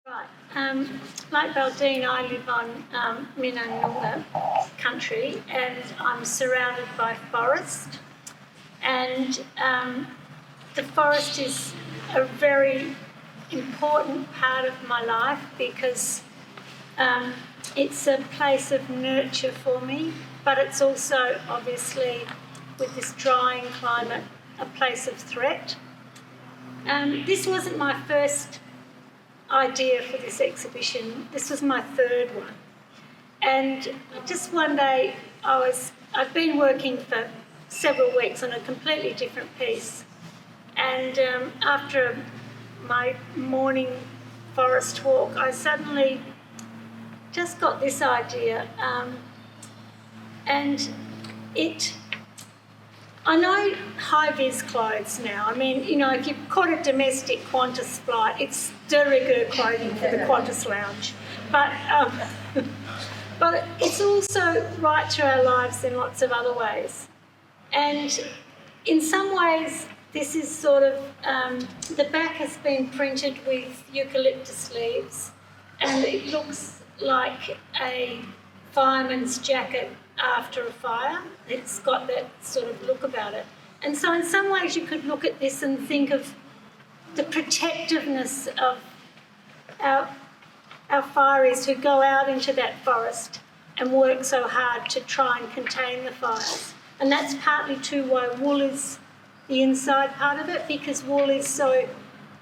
Right. Like Baldine, I live on Minangunga country and I'm surrounded by forest. And the forest is a very important part of my life because it's a place of nurture for me, but it's also, obviously, with this drying climate, a place of threat. This wasn't my first idea for this exhibition. This was my third one. And just one day, I'd been working for several weeks on a completely different piece. And after my morning forest walk, I suddenly just got this idea. I know high-vis clothes now. I mean, you know, if you've caught a domestic Qantas flight, it's de rigueur clothing for the Qantas lounge. But it's also right through our lives in lots of other ways. And in some ways, this is sort of, the back has been printed with eucalyptus leaves, and it looks like a fireman's jacket after a fire. It's got that sort of look about it. And so in some ways you could look at this and think of the protectiveness of our fireys who go out into that forest and work so hard to try and contain the fires. And that's partly too why wool is the inside part of it, because wool is so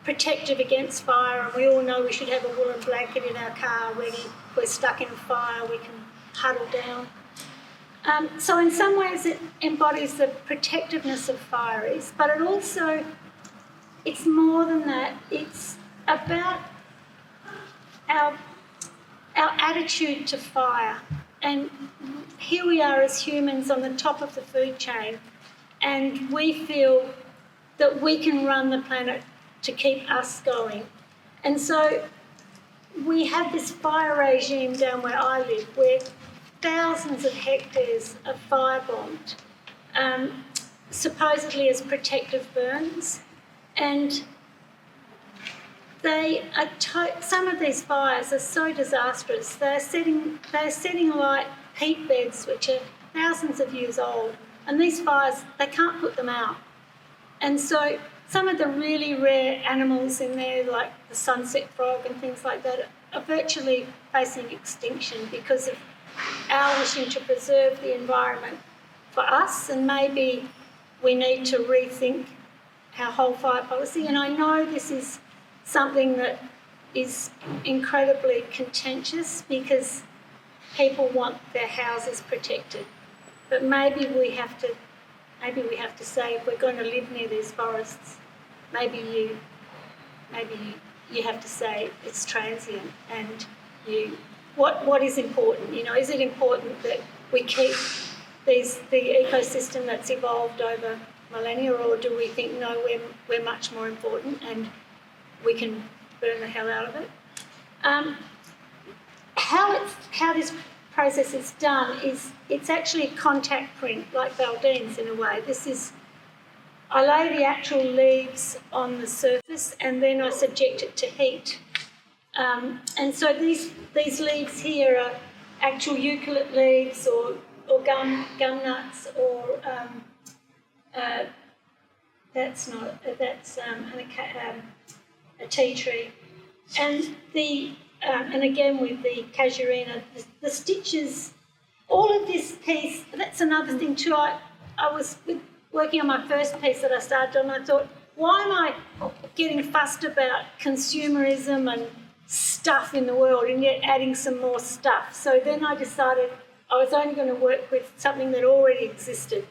protective against fire, and we all know we should have a woolen blanket in our car when we're stuck in a fire, we can huddle down. So in some ways it embodies the protectiveness of fireys, but it's more than that. It's about our attitude to fire. And here we are as humans on the top of the food chain, and we feel that we can run the planet to keep us going. And so we have this fire regime down where I live, where thousands of hectares are firebombed, supposedly as protective burns. And some of these fires are so disastrous. They're setting alight peat beds which are thousands of years old, and these fires, they can't put them out. And so some of the really rare animals in there, like the sunset frog and things like that, are virtually facing extinction because of our wishing to preserve the environment for us, and maybe we need to rethink our whole fire policy. And I know this is something that is incredibly contentious because people want their houses protected, but maybe we have to say, if we're going to live near these forests, maybe you have to say it's transient, and what is important? You know, is it important that we keep the ecosystem that's evolved over millennia, or do we think no, we're much more important and we can burn the hell out of it? How this process is done is it's actually a contact print, like Baldine's in a way. I lay the actual leaves on the surface and then I subject it to heat. And so these leaves here are actual eucalypt leaves or gum nuts, or that's a tea tree. And again with the casuarina, the stitches, all of this piece, that's another thing too. I was working on my first piece that I started on, I thought, why am I getting fussed about consumerism and stuff in the world and yet adding some more stuff? So then I decided I was only going to work with something that already existed.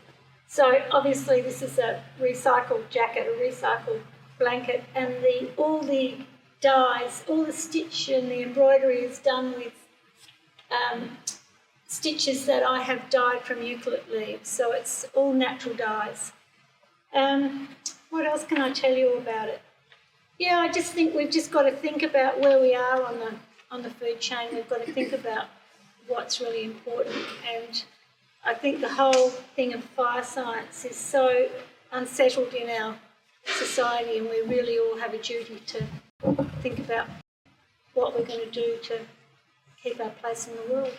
So obviously this is a recycled jacket, a recycled blanket, and all the dyes, all the stitch and the embroidery is done with stitches that I have dyed from eucalypt leaves. So it's all natural dyes. What else can I tell you about it? Yeah, I just think we've just got to think about where we are on the food chain. We've got to think about what's really important. And I think the whole thing of fire science is so unsettled in our society, and we really all have a duty to think about what we're going to do to keep our place in the world.